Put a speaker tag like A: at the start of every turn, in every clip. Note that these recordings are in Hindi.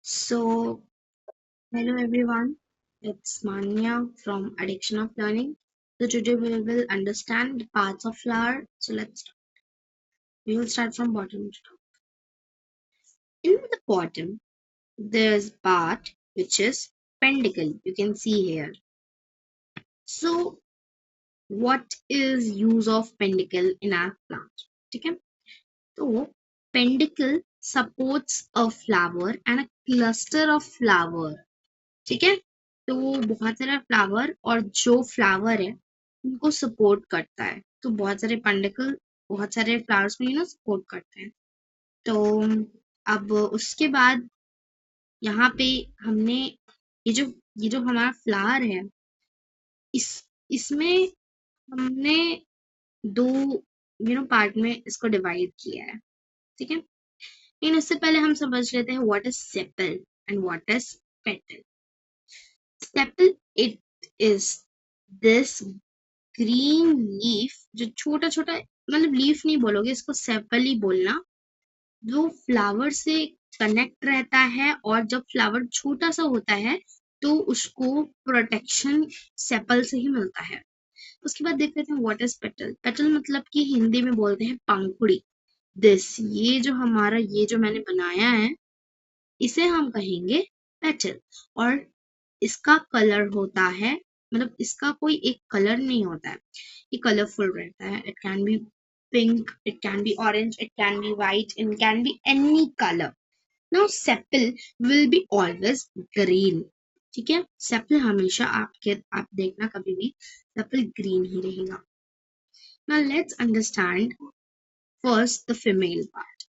A: So, hello everyone, it's Manya from Addiction of Learning. So, today we will understand the parts of flower. So, let's start. We will start from bottom to top. In the bottom, there's part which is pentacle. You can see here. So, what is use of pentacle in our plant? Okay. So, pentacle supports a flower and a cluster of flower. ठीक है, तो वो बहुत सारा फ्लावर और जो फ्लावर है उनको सपोर्ट करता है, तो बहुत सारे पंडिकल बहुत सारे फ्लावर्स में सपोर्ट करते हैं। तो अब उसके बाद यहाँ पे हमने ये जो हमारा फ्लावर है, इस इसमें हमने दो पार्ट में इसको डिवाइड किया है। ठीक है, लेकिन इससे पहले हम समझ लेते हैं what is sepal and what is petal. Sepal it is this green leaf जो छोटा छोटा, मतलब लीफ नहीं बोलोगे इसको, सेपल ही बोलना, जो फ्लावर से कनेक्ट रहता है और जब फ्लावर छोटा सा होता है तो उसको प्रोटेक्शन सेपल से ही मिलता है। उसके बाद देख लेते हैं व्हाट इज पेटल। पेटल मतलब कि हिंदी में बोलते हैं पंखुड़ी। दिस ये जो हमारा ये जो मैंने बनाया है इसे हम कहेंगे पेटल। और इसका कलर होता है, मतलब इसका कोई एक कलर नहीं होता है, ये कलरफुल रहता है। It can be pink, it can be orange, it can be white, it can be any colour. Now sepal will be always green. ठीक है, सेपल हमेशा आप देखना कभी भी सेपल ग्रीन ही रहेगा। Now let's understand first the female part.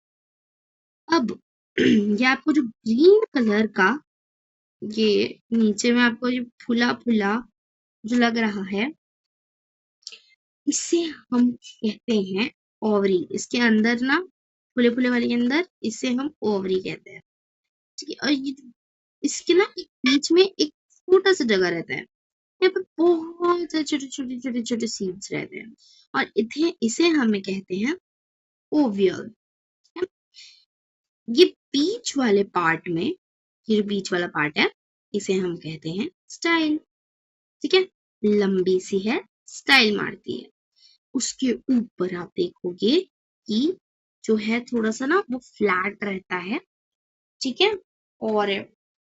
A: अब ये आपको जो ग्रीन कलर का ये नीचे में आपको ये फूला फूला जो लग रहा है, इसे हम कहते हैं ओवरी। इसके अंदर ना फूले फूले वाले के अंदर इसे हम ओवरी कहते हैं। ठीक है, और ये इसके ना बीच में एक छोटा सा जगह रहता है, यहाँ पे बहुत सारे छोटे छोटे छोटे छोटे सीड्स रहते हैं और इसे हमें कहते हैं ओवियल। ये बीच वाले पार्ट में, ये जो बीच वाला पार्ट है इसे हम कहते हैं स्टाइल। ठीक है, लंबी सी है, स्टाइल मारती है। उसके ऊपर आप देखोगे कि जो है थोड़ा सा ना वो फ्लैट रहता है। ठीक है, और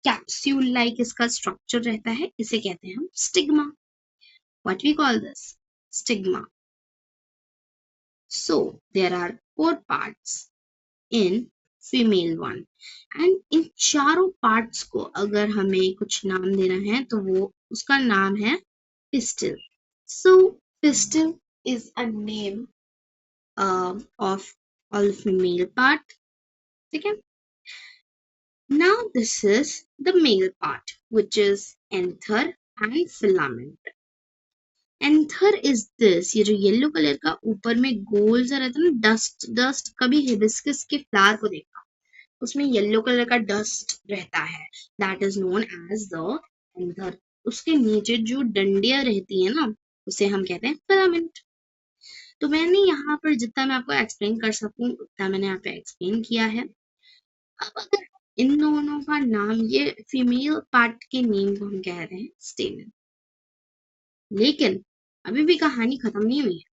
A: कैप्सूल लाइक इसका स्ट्रक्चर रहता है, इसे कहते हैं हम stigma. What we call this stigma. So there are 4 parts in female one, and इन चारों पार्ट्स को अगर हमें कुछ नाम देना है तो वो उसका नाम है pistil. So pistil is a name of all female part. Okay. Now this is the male part, which is anther and filament. Anther is this, ये जो येलो कलर का ऊपर में गोल सा रहता है ना, डस्ट डस्ट, कभी हिबिस्कस के फ्लावर को देखा, उसमें येलो कलर का डस्ट रहता है, that is known as the anther. उसके नीचे जो डंडियां रहती है ना उसे हम कहते हैं फिलामेंट। तो मैंने यहाँ पर जितना मैं आपको एक्सप्लेन कर सकूं उतना मैंने यहाँ पे एक्सप्लेन किया है। अब अगर इन दोनों का नाम, ये फीमेल पार्ट के नेम को हम कह रहे हैं स्टेमन, लेकिन अभी भी कहानी खत्म नहीं हुई है।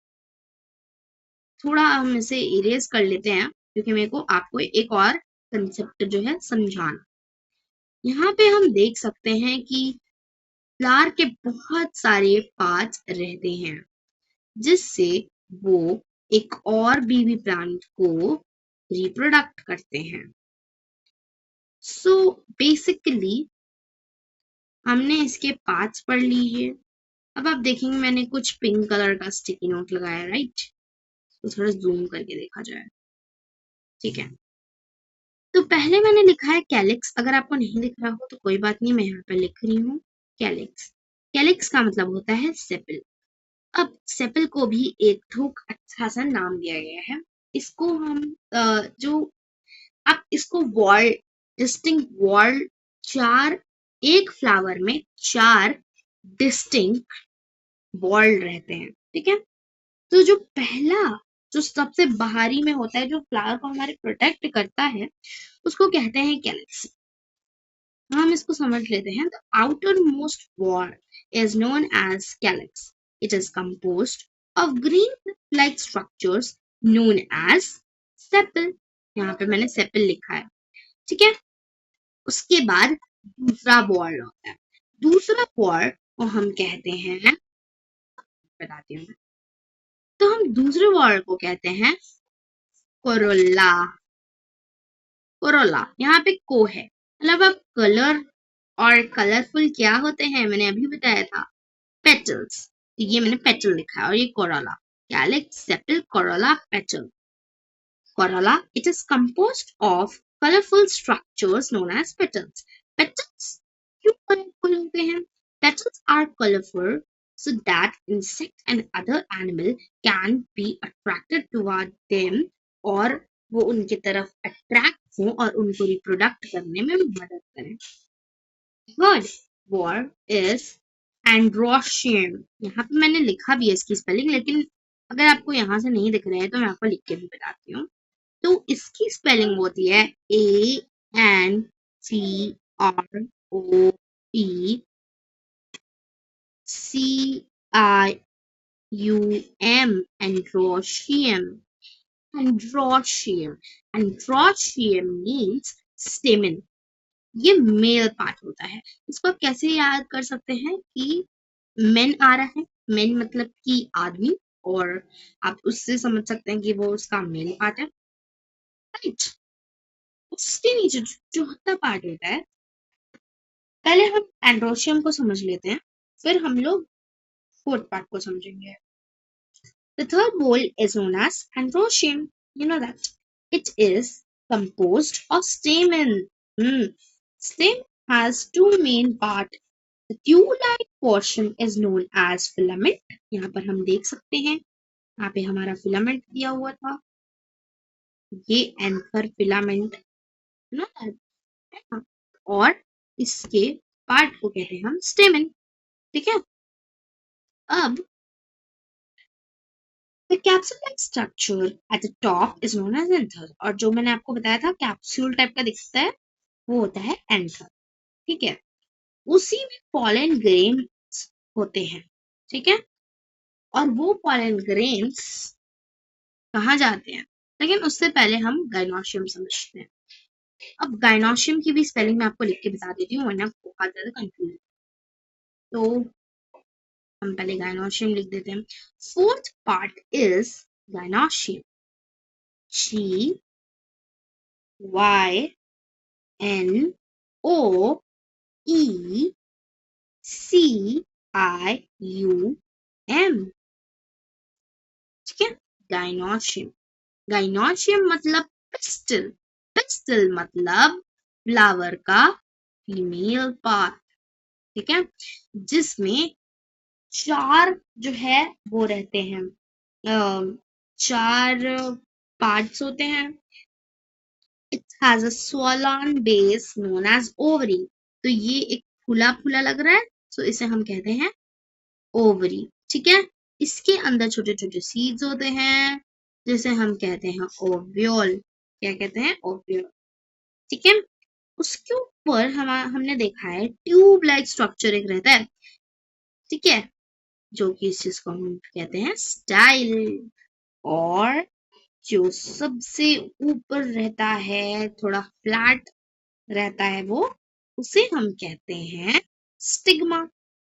A: थोड़ा हम इसे इरेज कर लेते हैं क्योंकि मेरे को आपको एक और कंसेप्ट जो है समझाना। यहाँ पे हम देख सकते हैं कि फ्लावर के बहुत सारे पार्ट्स रहते हैं जिससे वो एक और बीवी प्लांट को रिप्रोडक्ट करते हैं। सो बेसिकली हमने इसके पार्ट्स पढ़ ली है। अब आप देखेंगे मैंने कुछ पिंक कलर का स्टिकी नोट लगाया, राइट? तो थोड़ा जूम करके देखा जाए। ठीक है, तो पहले मैंने लिखा है कैलिक्स। अगर आपको नहीं दिख रहा हो तो कोई बात नहीं, मैं यहाँ पे लिख रही हूँ कैलिक्स। कैलिक्स का मतलब होता है सेपल। अब सेपल को भी एक ठोक अच्छा सा नाम दिया गया है। इसको हम जो आप इसको वॉल, डिस्टिंक्ट वॉल, चार, एक फ्लावर में 4 डिस्टिंक्ट वॉल रहते हैं। ठीक है, तो जो पहला, जो सबसे बाहरी में होता है, जो फ्लावर को हमारे प्रोटेक्ट करता है, उसको कहते हैं कैलिक्स। हम इसको समझ लेते हैं। The outermost wall is known as calyx. It is composed of green like structures known as sepal. यहाँ पे मैंने सेपल लिखा है, ठीक है। उसके बाद दूसरा वॉल होता है। दूसरा वॉल को हम कहते हैं, बताती हूँ, तो हम दूसरे वॉल को कहते हैं कोरोला। कोरोला, यहाँ पे को है, मतलब अब कलर और कलरफुल क्या होते हैं मैंने अभी बताया था, पेटल्स। तो ये मैंने पेटल लिखा है और ये Corolla, calyx, sepal, Corolla, petal. Corolla, it is composed of colorful structures known as petals. Petals क्यों colorful होते हैं? Petals are colorful so that insect and other animal can be attracted toward them, और वो उनकी तरफ अट्रैक्ट हो और उनको रिप्रोडक्ट करने में मदद करें। Third word is androecium. यहाँ पे मैंने लिखा भी है इसकी स्पेलिंग, लेकिन अगर आपको यहाँ से नहीं दिख रहा है तो मैं आपको लिख के भी बताती हूँ। तो इसकी स्पेलिंग होती है ANDROCIUM, androecium. Androecium. Androecium means stamen. ये मेल पार्ट होता है। इसको आप कैसे याद कर सकते हैं कि मेन आ रहा है, मेन मतलब कि आदमी, और आप उससे समझ सकते हैं कि वो उसका मेल पार्ट है, राइट। उसके नीचे जो चौथा पार्ट होता है, पहले हम एंड्रोशियम को समझ लेते हैं, फिर हम लोग फोर्थ पार्ट को समझेंगे। The third whole is known as androecium. You know that. It is composed of stamen. Stamen has two main parts. The tube-like portion is known as filament. यहाँ पर हम देख सकते हैं, यहाँ पे हमारा फिलामेंट दिया हुआ था, ये एंथर फिलामेंट ना, और इसके पार्ट को कहते हैं हम स्टेमन, ठीक है। अब the capsule-like structure at the top is known as anther, और जो मैंने आपको बताया था कैप्सूल टाइप का दिखता है वो होता है एंथर, ठीक है। उसी में पॉलन ग्रेन्स होते हैं, ठीक है, और वो पॉलन ग्रेन्स कहाँ जाते हैं, लेकिन उससे पहले हम गाइनोशियम समझते हैं। अब गाइनोशियम की भी स्पेलिंग मैं आपको लिख के बता देती हूँ वरना बहुत ज्यादा कंफ्यूज। तो हम पहले गाइनोशियम लिख देते हैं। Fourth part is gynoecium, GYNOECIUM, ठीक है। गाइनोशियम, गाइनोशियम मतलब पिस्टल, पिस्टल मतलब फ्लावर का फीमेल पार्ट, ठीक है, जिसमें चार जो है वो रहते हैं, चार पार्ट्स होते हैं। It has a swollen base known as ovary. तो ये एक फूला फूला लग रहा है, तो इसे हम कहते हैं ओवरी, ठीक है। इसके अंदर छोटे छोटे सीड्स होते हैं जिसे हम कहते हैं ओव्यूल। क्या कहते हैं? ओव्यूल, ठीक है। उसके ऊपर हमने देखा है ट्यूब लाइक स्ट्रक्चर एक रहता है, ठीक है, जो कि इस चीज को हम कहते हैं स्टाइल। और जो सबसे ऊपर रहता है, थोड़ा फ्लैट रहता है, वो उसे हम कहते हैं स्टिग्मा,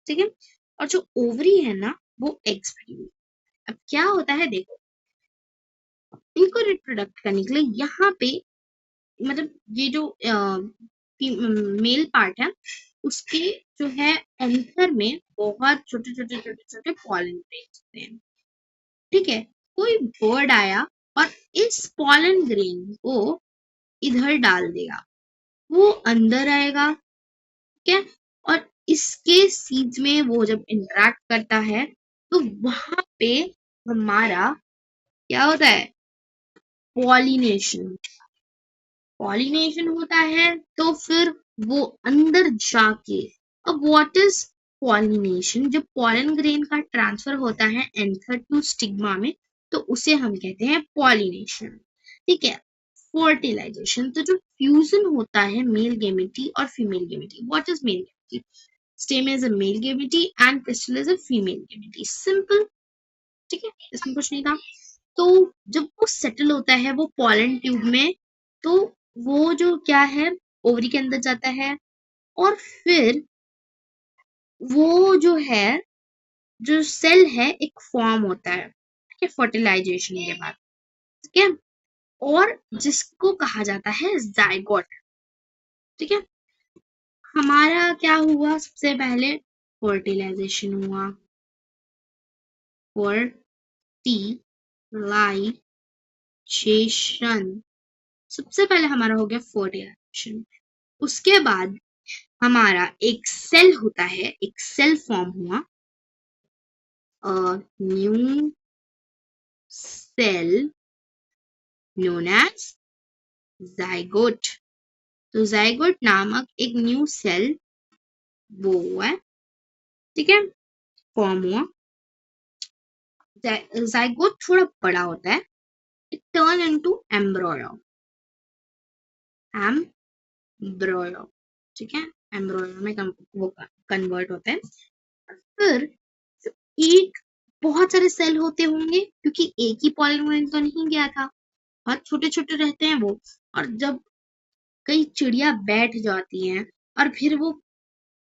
A: ठीक है। और जो ओवरी है ना, वो एग्स प्रोड्यूस। अब क्या होता है देखो, इनको रिप्रोडक्ट करने के लिए यहाँ पे मतलब ये जो मेल पार्ट है उसके जो है एंथर में बहुत छोटे छोटे छोटे छोटे पॉलन ग्रेन्स होते हैं, ठीक है। कोई बर्ड आया और इस पॉलन ग्रेन को इधर डाल देगा, वो अंदर आएगा, ठीक है, और इसके सीड्स में वो जब इंटरेक्ट करता है तो वहां पे हमारा क्या होता है, पॉलिनेशन, पॉलिनेशन होता है। तो फिर वो अंदर जाके, अब व्हाट इज पॉलिनेशन, जब पॉलन ग्रेन का ट्रांसफर होता है एंथर टू स्टिग्मा में, तो उसे हम कहते हैं पॉलिनेशन, ठीक है। फर्टिलाइजेशन, तो जो फ्यूजन होता है मेल गेमेटी और female gamete. What is male gamete? Stem is a male gamete and pistil is a female gamete. Simple. ठीक है, इसमें कुछ नहीं था. तो जब वो सेटल होता है वो पॉलन ट्यूब में, तो वो जो क्या है ओवरी के अंदर जाता है, और फिर वो जो है जो सेल है एक फॉर्म होता है, ठीक है, फर्टिलाइजेशन के बाद. ठीक है, और जिसको कहा जाता है जाइगोट. ठीक है, हमारा क्या हुआ सबसे पहले? फर्टिलाइजेशन हुआ. फर्टिलाइजेशन सबसे पहले हमारा हो गया फर्टिलाइजेशन. उसके बाद हमारा एक सेल होता है, एक सेल फॉर्म हुआ, new cell known as zygote. तो जाइगोट नामक एक न्यू सेल वो हुआ है. ठीक है, फॉर्म हुआ. जाइगोट थोड़ा बड़ा होता है. It turn into embryo. Embryo. ठीक है, एम्ब्रॉयो में वो कन्वर्ट होता है. फिर एक बहुत सारे सेल होते होंगे क्योंकि एक ही पॉलिन तो नहीं गया था, बहुत छोटे छोटे रहते हैं वो. और जब कई चिड़िया बैठ जाती हैं और फिर वो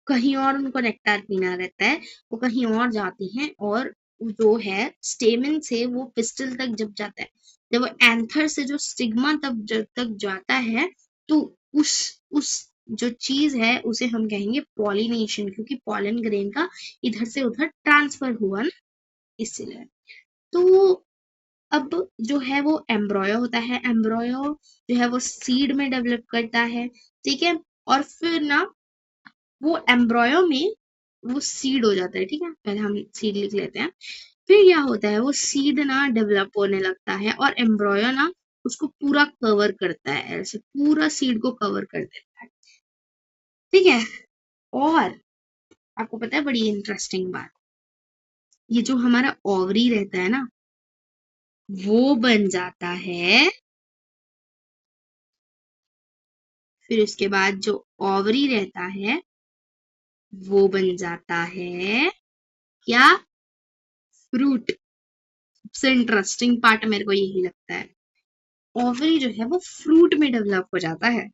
A: कहीं और उनको नेक्टार पीना रहता है, वो कहीं और जाती हैं और जो है स्टेमन से वो पिस्टल तक जब जाता है, जब वो एंथर से जो स्टिग्मा तब जब तक जाता है, तो उस जो चीज है उसे हम कहेंगे पॉलिनेशन, क्योंकि पॉलन ग्रेन का इधर से उधर ट्रांसफर हुआ ना, इसलिए. तो अब जो है वो एम्ब्रॉयो होता है. एम्ब्रॉयो जो है वो सीड में डेवलप करता है. ठीक है, और फिर ना वो एम्ब्रॉयो में वो सीड हो जाता है. ठीक है, पहले हम सीड लिख लेते हैं. फिर क्या होता है, वो सीड ना डेवलप होने लगता है और एम्ब्रॉयो ना उसको पूरा कवर करता है, ऐसे पूरा सीड को कवर कर देता है. ठीक है, और आपको पता है बड़ी इंटरेस्टिंग बात, ये जो हमारा ओवरी रहता है ना वो बन जाता है. फिर उसके बाद जो ओवरी रहता है वो बन जाता है क्या? फ्रूट. सबसे इंटरेस्टिंग पार्ट मेरे को यही लगता है. ओवरी जो है वो फ्रूट में डेवलप हो जाता है.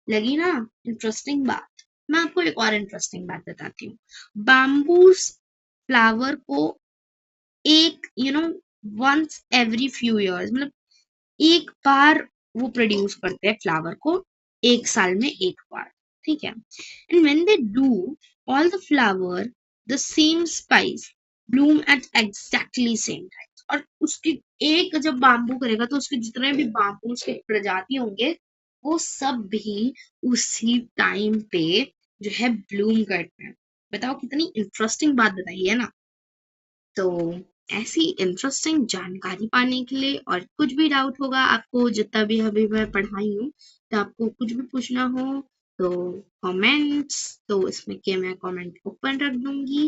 A: लगी ना इंटरेस्टिंग बात? मैं आपको एक और इंटरेस्टिंग बात बताती हूँ. बाम्बू फ्लावर को एक वंस एवरी फ्यू इयर्स, मतलब एक बार वो प्रोड्यूस करते हैं फ्लावर को, एक साल में एक बार. ठीक है, and when they do all the flower the same spice bloom at exactly same time. और उसकी एक जब बाम्बू करेगा तो उसके जितने भी बाम्बू के प्रजाति होंगे वो सब भी उसी टाइम पे जो है ब्लूम करते हैं. बताओ कितनी इंटरेस्टिंग बात बताई है ना. तो ऐसी इंटरेस्टिंग जानकारी पाने के लिए और कुछ भी डाउट होगा आपको जितना भी अभी मैं पढ़ाई हूँ, तो आपको कुछ भी पूछना हो तो कमेंट्स, तो इसमें के मैं कमेंट ओपन रख दूंगी.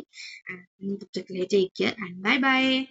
A: एंड तब तक के लिए take care and bye bye.